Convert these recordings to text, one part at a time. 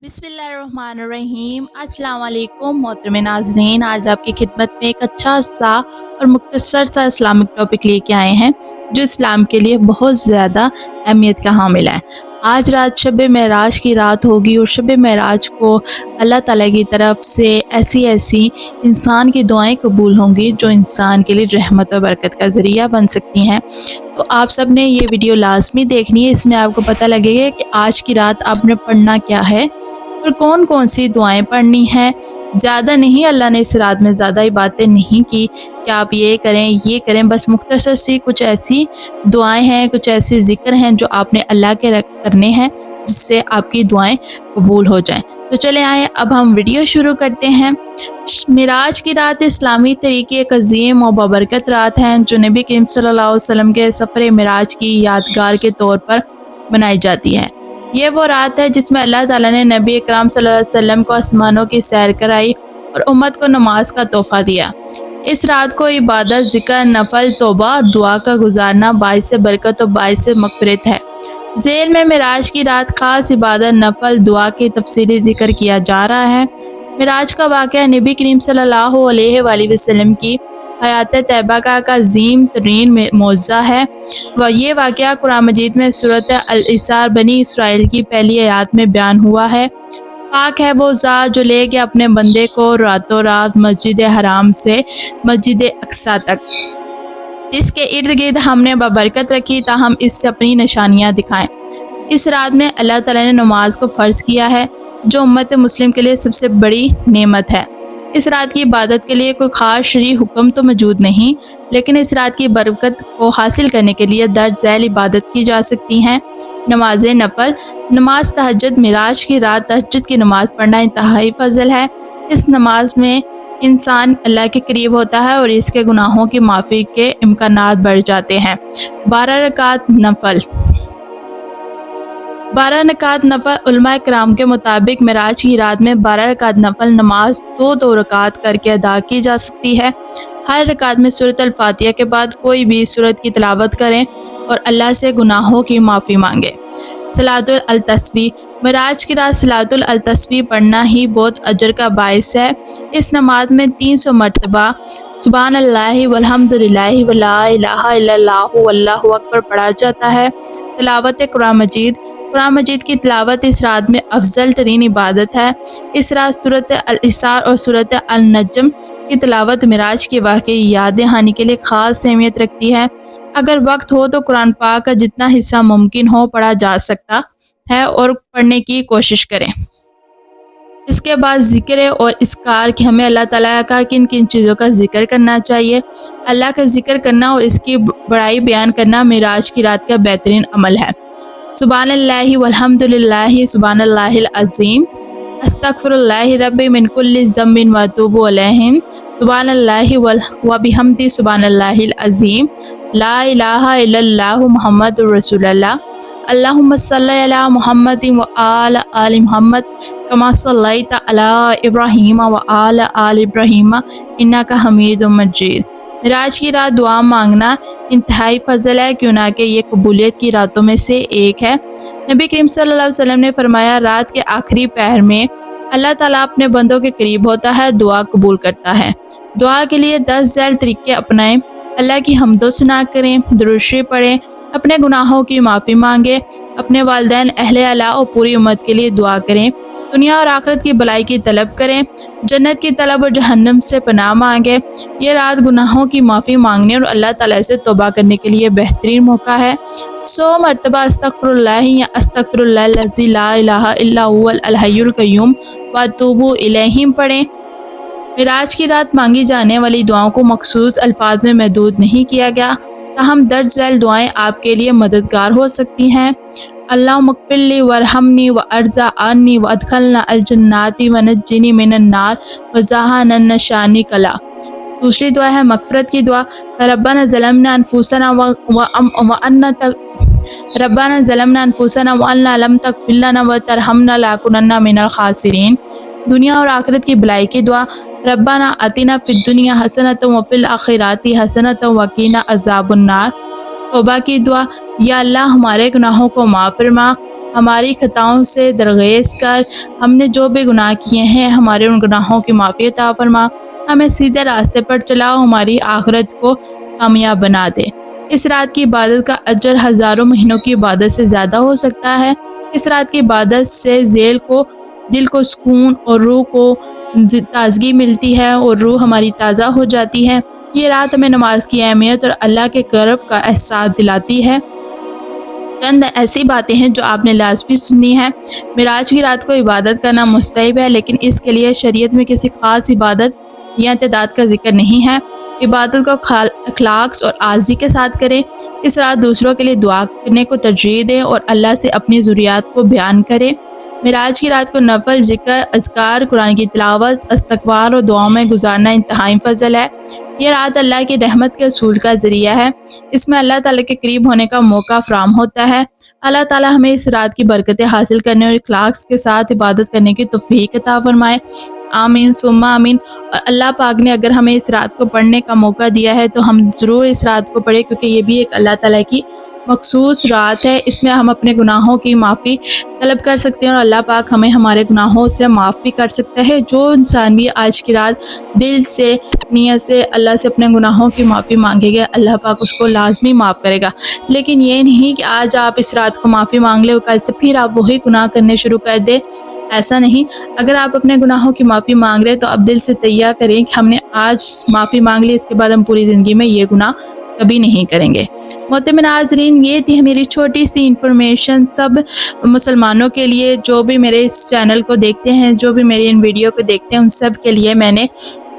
बिस्मिल्लाहिर्रहमानिर्रहीम। अस्सलाम वालेकुम मोहतरम नाज़रीन, आज आपकी खिदमत में एक अच्छा सा और मुख्तसर सा इस्लामिक टॉपिक लेके आए हैं जो इस्लाम के लिए बहुत ज़्यादा अहमियत का हामिल है। आज रात शब मेराज की रात होगी और शब मेराज को अल्लाह ताला की तरफ से ऐसी ऐसी इंसान की दुआएं कबूल होंगी जो इंसान के लिए रहमत और बरकत का ज़रिया बन सकती हैं। तो आप सब ने ये वीडियो लाजमी देखनी है, इसमें आपको पता लगेगा कि आज की रात आपने पढ़ना क्या है और कौन कौन सी दुआएं पढ़नी हैं। ज़्यादा नहीं, अल्लाह ने इस रात में ज़्यादा इबादतें नहीं की कि आप ये करें, बस मुख्तसर सी कुछ ऐसी दुआएं हैं, कुछ ऐसे ज़िक्र हैं जो आपने अल्लाह के करने हैं जिससे आपकी दुआएं कबूल हो जाएं। तो चले आए अब हम वीडियो शुरू करते हैं। मिराज की रात इस्लामी तरीके एक अजीम और बाबरकत रात है जो नबी करीम सल्लल्लाहु अलैहि वसल्लम के सफ़र मिराज की यादगार के तौर पर मनाई जाती है। ये वो रात है जिसमें अल्लाह ताला ने नबी अकरम सल्लल्लाहु अलैहि वसल्लम को आसमानों की सैर कराई और उम्मत को नमाज का तोहफा दिया। इस रात को इबादत, ज़िक्र, नफल, तौबा और दुआ का गुजारना बाइस बरकत और बाइस मग़फ़िरत है। ज़ेल में मिराज की रात खास इबादत, नफल, दुआ की तफसीली ज़िक्र किया जा रहा है। मिराज का वाक़या नबी करीम सल्लल्लाहु अलैहि वसल्लम की हयात तैयबा का अज़ीम तरीन मौज़ा है। ये वाक़या कुरान मजीद में सूरत अल-इसरा बनी इसराइल की पहली आयत में बयान हुआ है। पाक है वो ज़ात जो ले गया अपने बंदे को रातों रात मस्जिद हराम से मस्जिद अक्सा तक, जिसके इर्द गिर्द हमने बबरकत रखी ताहम इससे अपनी निशानियाँ दिखाएं। इस रात में अल्लाह ताला ने नमाज को फ़र्ज़ किया है जो उम्मत मुस्लिम के लिए सबसे बड़ी नेमत है। इस रात की इबादत के लिए कोई ख़ास शरई हुक्म तो मौजूद नहीं, लेकिन इस रात की बरकत को हासिल करने के लिए दर्ज झैल इबादत की जा सकती हैं। नमाज नफल, नमाज तहज्जुद, मिराज की रात तहज्जुद की नमाज़ पढ़ना इंतहाई फ़ज़ल है। इस नमाज में इंसान अल्लाह के करीब होता है और इसके गुनाहों की माफ़ी के इम्कानात बढ़ जाते हैं। 12 रकात नफल, 12 रकात नफल उलमा कराम के मुताबिक मिराज की रात में 12 रकात नफल नमाज दो रकात करके अदा की जा सकती है। हर रकात में सूरत अल-फातिहा के बाद कोई भी सूरत की तिलावत करें और अल्लाह से गुनाहों की माफ़ी मांगे। सलातुल अल-तस्बीह, मिराज की रात सलातुल अल-तस्बीह पढ़ना ही बहुत अजर का बाइस है। इस नमाज में 300 मरतबा सुब्हानल्लाहि वल्हम्दुलिल्लाहि वला इलाहा इल्लल्लाहु वल्लाहु अकबर पढ़ा जाता है। तिलावत कुरान मजीद, कुरान मजीद की तिलावत इस रात में अफजल तरीन इबादत है। इस रात सूरत अल-इसरा और सूरत अल-नजम की तिलावत मिराज के वाक़े याद दहानी के लिए ख़ास अहमियत रखती है। अगर वक्त हो तो कुरान पाक का जितना हिस्सा मुमकिन हो पढ़ा जा सकता है और पढ़ने की कोशिश करें। इसके बाद ज़िक्र और इस्कार कि हमें अल्लाह ताला का किन किन चीज़ों का ज़िक्र करना चाहिए। अल्लाह का ज़िक्र करना और इसकी बड़ाई बयान करना मिराज की रात का बेहतरीन अमल है। सुब्हानल्लाहि वल्हम्दुलिल्लाहि सुब्हानल्लाहिल अज़ीम, अस्तगफिरुल्लाहि रब्बी मिन कुल्लि ज़म्बिन व अतूबु अलैहि, सुब्हानल्लाहि व बिहम्दिही सुब्हानल्लाहिल अज़ीम, ला इलाहा इल्लल्लाहु मुहम्मदुर रसूलुल्लाह, अल्लाहुम्मा सल्लि अला मुहम्मदिन व आलि मुहम्मद कमा सल्लैता अला इब्राहीम व आलि इब्राहीम इन्नका हमीदुम मजीद। मिराज की रात दुआ मांगना इंतहाई फ़ज़ल है, क्यों ना कि ये कबूलियत की रातों में से एक है। नबी करीम सल्लल्लाहु अलैहि वसल्लम ने फरमाया, रात के आखिरी पहर में अल्लाह ताला अपने बंदों के करीब होता है, दुआ कबूल करता है। दुआ के लिए 10 झैल तरीके अपनाएं। अल्लाह की हम्दो सना करें, दुरूद शरीफ पढ़ें, अपने गुनाहों की माफ़ी मांगे, अपने वालिदैन, अहले अला और पूरी उम्मत के लिए दुआ करें, दुनिया और आखिरत की भलाई की तलब करें, जन्नत की तलब और जहन्नम से पनाह मांगे। ये रात गुनाहों की माफ़ी मांगने और अल्लाह ताला से तौबा करने के लिए बेहतरीन मौका है। 100 मरतबा अस्तगफिरुल्लाह या अस्तगफिरुल्लाहल्लज़ी ला इलाहा इल्ला हुवल हय्युल क़य्यूम व अतूबु इलैहि पढ़ें। मिराज की रात मांगी जाने वाली दुआओं को मखसूस अल्फाज में महदूद नहीं किया गया, ताहम दर्ज झैल दुआएं आपके लिए मददगार हो सकती हैं। अल्लाहुम्मग़फ़िरली वरहमनी व अर्ज़ा अन्नी व अदखिलना अल जन्नती व नज्जिनी मिनन नार व ज़हानन नशानी कला। दूसरी दुआ है मग़फ़िरत की दुआ। रब्बना ज़लमना अनफुसना व अन्ना लम तग़फ़िर लना व तरहमना लनकुनन्ना मिनल ख़ासिरीन। दुनिया और आखिरत की भलाई की दुआ। रब्बना आतिना फ़िद दुनिया हसनतन व फ़िल आखिराति हसनतन व क़िना अज़ाबुन्नार। तौबा की दुआ। या अल्लाह हमारे गुनाहों को माफ़ फरमा ہماری خطاؤں سے درگزر کر، ہم نے جو بھی گناہ کیے ہیں ہمارے ان گناہوں کی معافی عطا فرما، ہمیں سیدھے راستے پر چلاؤ، ہماری آخرت کو کامیاب بنا دے۔ اس رات کی عبادت کا اجر ہزاروں مہینوں کی عبادت سے زیادہ ہو سکتا ہے۔ اس رات کی عبادت سے دل کو سکون اور روح کو تازگی ملتی ہے اور روح ہماری تازہ ہو جاتی ہے۔ یہ رات ہمیں نماز کی اہمیت اور اللہ کے کرب کا احساس دلاتی ہے۔ چند ایسی باتیں ہیں جو آپ نے لازمی سنی ہے۔ معراج کی رات کو عبادت کرنا مستحب ہے، لیکن اس کے لیے شریعت میں کسی خاص عبادت یا تعداد کا ذکر نہیں ہے۔ عبادت کو اخلاص اور عاجزی کے ساتھ کریں۔ اس رات دوسروں کے لیے دعا کرنے کو ترجیح دیں اور اللہ سے اپنی ضروریات کو بیان کریں۔ معراج کی رات کو نفل ذکر، اذکار، قرآن کی تلاوت، استغفار اور دعاؤں میں گزارنا انتہائی فضل ہے۔ یہ رات اللہ کی رحمت کے حصول کا ذریعہ ہے۔ اس میں اللہ تعالیٰ کے قریب ہونے کا موقع فراہم ہوتا ہے۔ اللہ تعالیٰ ہمیں اس رات کی برکتیں حاصل کرنے اور اخلاص کے ساتھ عبادت کرنے کی توفیق عطا فرمائے۔ آمین ثم آمین۔ اور اللہ پاک نے اگر ہمیں اس رات کو پڑھنے کا موقع دیا ہے تو ہم ضرور اس رات کو پڑھیں، کیونکہ یہ بھی ایک اللہ تعالیٰ کی مخصوص رات ہے۔ اس میں ہم اپنے گناہوں کی معافی طلب کر سکتے ہیں اور اللہ پاک ہمیں ہمارے گناہوں سے معاف بھی کر سکتا ہے۔ جو انسان بھی آج کی رات دل سے، نیت سے اللہ سے اپنے گناہوں کی معافی مانگے گا، اللہ پاک اس کو لازمی معاف کرے گا۔ لیکن یہ نہیں کہ آج آپ اس رات کو معافی مانگ لیں اور کل سے پھر آپ وہی گناہ کرنے شروع کر دیں، ایسا نہیں۔ اگر آپ اپنے گناہوں کی معافی مانگ رہے ہیں تو آپ دل سے تیار کریں کہ ہم نے آج معافی مانگ لی، اس کے بعد ہم پوری زندگی میں یہ گناہ کبھی نہیں کریں گے۔ محترم ناظرین، یہ تھی میری چھوٹی سی انفارمیشن سب مسلمانوں کے لیے، جو بھی میرے اس چینل کو دیکھتے ہیں، جو بھی میری ان ویڈیو کو دیکھتے ہیں، ان سب کے لیے میں نے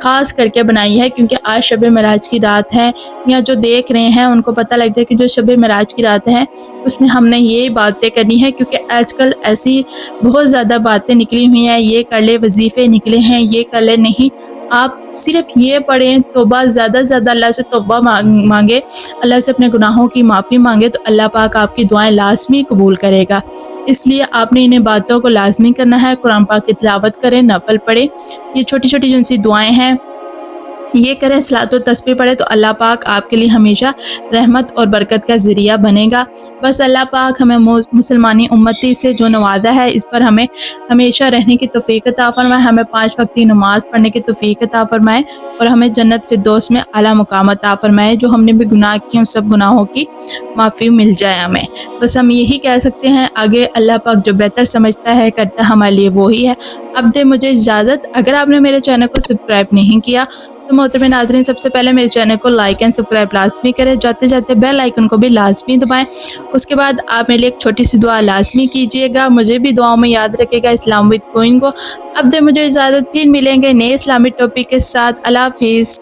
خاص کر کے بنائی ہے، کیونکہ آج شب معراج کی رات ہے، یا جو دیکھ رہے ہیں ان کو پتہ لگ جائے کہ جو شب معراج کی رات ہے اس میں ہم نے یہ باتیں کرنی ہے، کیونکہ آج کل ایسی بہت زیادہ باتیں نکلی ہوئی ہیں، یہ کر لے، وظیفے نکلے ہیں، یہ کر لے۔ نہیں، آپ صرف یہ پڑھیں، توبہ زیادہ سے زیادہ اللہ سے توبہ مانگے، اللہ سے اپنے گناہوں کی معافی مانگے، تو اللہ پاک آپ کی دعائیں لازمی قبول کرے گا۔ اس لیے آپ نے انہیں باتوں کو لازمی کرنا ہے۔ قرآن پاک کی تلاوت کریں، نفل پڑھیں، یہ چھوٹی چھوٹی جو سی دعائیں ہیں یہ کریں، صلاۃ و تسبیح پڑھے، تو اللہ پاک آپ کے لیے ہمیشہ رحمت اور برکت کا ذریعہ بنے گا۔ بس اللہ پاک ہمیں مسلمانی امتی سے جو نوازا ہے اس پر ہمیں ہمیشہ رہنے کی توفیق عطا فرمائے، ہمیں 5 وقتی نماز پڑھنے کی توفیق عطا فرمائے اور ہمیں جنت فردوس میں اعلیٰ مقام عطا فرمائے۔ جو ہم نے بھی گناہ کیے ان سب گناہوں کی معافی مل جائے ہمیں۔ بس ہم یہی کہہ سکتے ہیں، آگے اللہ پاک جو بہتر سمجھتا ہے کرتا ہے ہمارے لیے وہی ہے۔ اب دے مجھے اجازت۔ اگر آپ نے میرے چینل کو سبسکرائب نہیں کیا تو محترم ناظرین، سب سے پہلے میرے چینل کو لائک اینڈ سبسکرائب لازمی کریں، جاتے جاتے بیل آئیکن کو بھی لازمی دبائیں۔ اس کے بعد آپ میرے لیے ایک چھوٹی سی دعا لازمی کیجیے گا، مجھے بھی دعاؤں میں یاد رکھے گا۔ اسلام وتھ کوئن کو اب دے مجھے اجازت، پھر ملیں گے نئے اسلامی ٹاپک کے ساتھ۔ اللہ حافظ۔